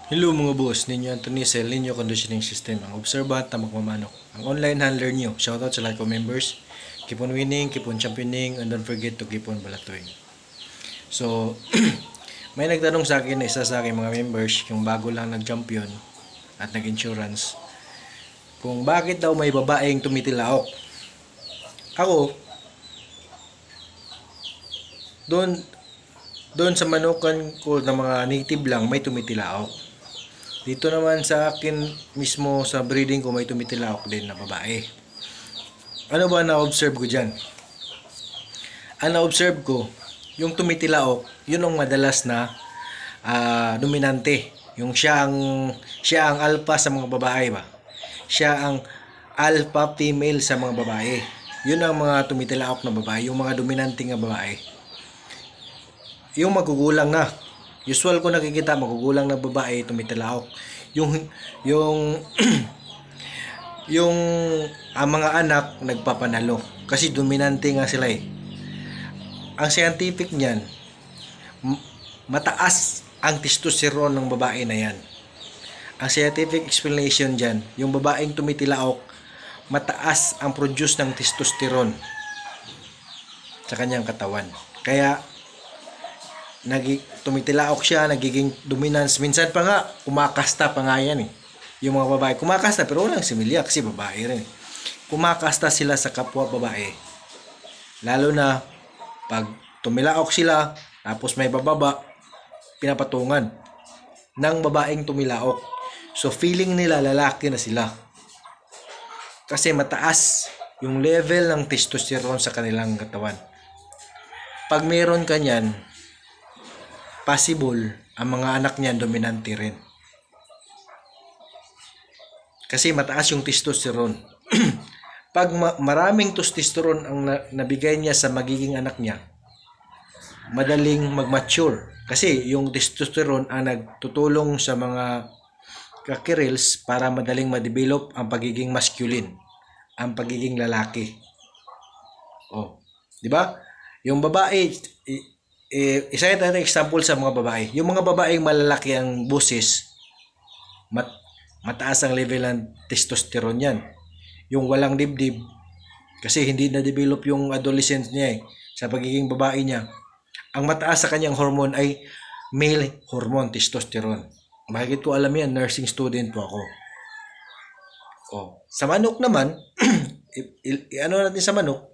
Hello mga boss, ninyo Anthony sa El Nino Conditioning System, ang observant na magmamanok. Ang online handler nyo. Shoutout sa lahat ko members. Keep on winning, keep on championing, and don't forget to keep on balatoing. So, may nagtanong sa akin na isa sa aking mga members, yung bago lang nag-champion at nag-insurance, kung bakit daw may babaeng tumitilaok. Ako, doon sa manukan ko na mga native lang, may tumitilaok. Dito naman sa akin mismo sa breeding ko may tumitilaok din na babae. Ano ba na-observe ko dyan? Ang na-observe ko, yung tumitilaok, yun ang madalas na dominante. Yung siya ang alpha sa mga babae ba? Siya ang alpha female sa mga babae. Yun ang mga tumitilaok na babae, yung mga dominante nga babae. Yung magugulang na, usual ko nakikita magugulang na babae tumitilaok. Yung ang mga anak nagpapanalo kasi dominante nga sila eh. Ang scientific niyan, mataas ang testosterone ng babae na yan. Ang scientific explanation diyan, yung babaeng tumitilaok, mataas ang produce ng testosterone sa kanyang katawan. Kaya tumitilaok siya, nagiging dominance. Minsan pa nga, kumakasta pa nga yan eh. Yung mga babae, kumakasta pero walang similya kasi babae rin. Kumakasta sila sa kapwa babae. Lalo na pag tumilaok sila, tapos may bababa, pinapatungan ng babaeng tumilaok. So feeling nila lalaki na sila. Kasi mataas yung level ng testosterone sa kanilang katawan. Pag meron ka niyan, possible ang mga anak niyan dominante rin. Kasi mataas yung testosterone. Pag maraming testosterone ang nabigay niya sa magiging anak niya, madaling mag-mature. Kasi yung testosterone ang nagtutulong sa mga kakirils para madaling ma-develop ang pagiging masculine, ang pagiging lalaki. Oh, di ba? Yung babae, isa ito example sa mga babae. Yung mga babaeng malalaki ang boses, mataas ang level ng testosterone yan. Yung walang dibdib, kasi hindi na-develop yung adolescence niya sa pagiging babae niya. Ang mataas sa kanyang hormone ay male hormone, testosterone. Bakit ko alam yan? Nursing student po ako. Oh, sa manok naman, ano natin sa manok?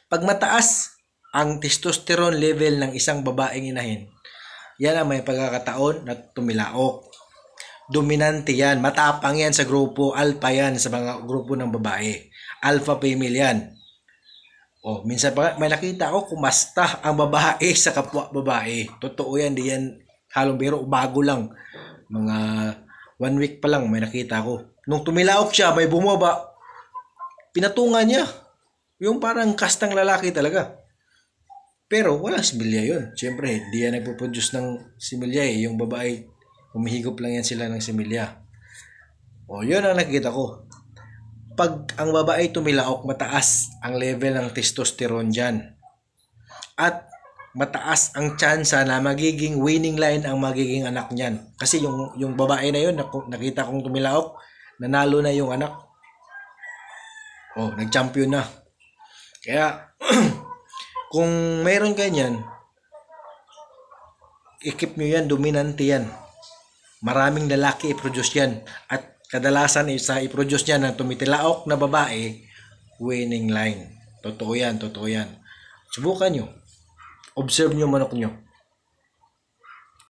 Pag mataas ang testosterone level ng isang babaeng inahin, yan ang may pagkakataon na tumilaok. Dominante yan, matapang yan sa grupo, alpha yan sa mga grupo ng babae. Alpha female yan. Oh, minsan pa may nakita ako kumasta ang babae sa kapwa babae. Totoo yan, di yan halong biro, bago lang. Mga 1 week pa lang may nakita ko. Nung tumilaok siya, may bumaba. Pinatungan niya. Yung parang kastang lalaki talaga. Pero walang similya yun. Siyempre, di yan nagpo-produce ng similya eh. Yung babae, humihigop lang yan sila ng similya. O, yun ang nakikita ko. Pag ang babae tumilaok, mataas ang level ng testosterone dyan. At mataas ang tsansa na magiging winning line ang magiging anak niyan. Kasi yung babae na yun, nakita kong tumilaok, nanalo na yung anak. O, nag-champion na. Kaya, kung mayroon ganyan, i-keep nyo yan, dominante yan. Maraming lalaki i-produce yan. At kadalasan isa i-produce yan ng tumitilaok na babae, winning line. Totoo yan, totoo yan. Subukan nyo. Observe nyo manok nyo.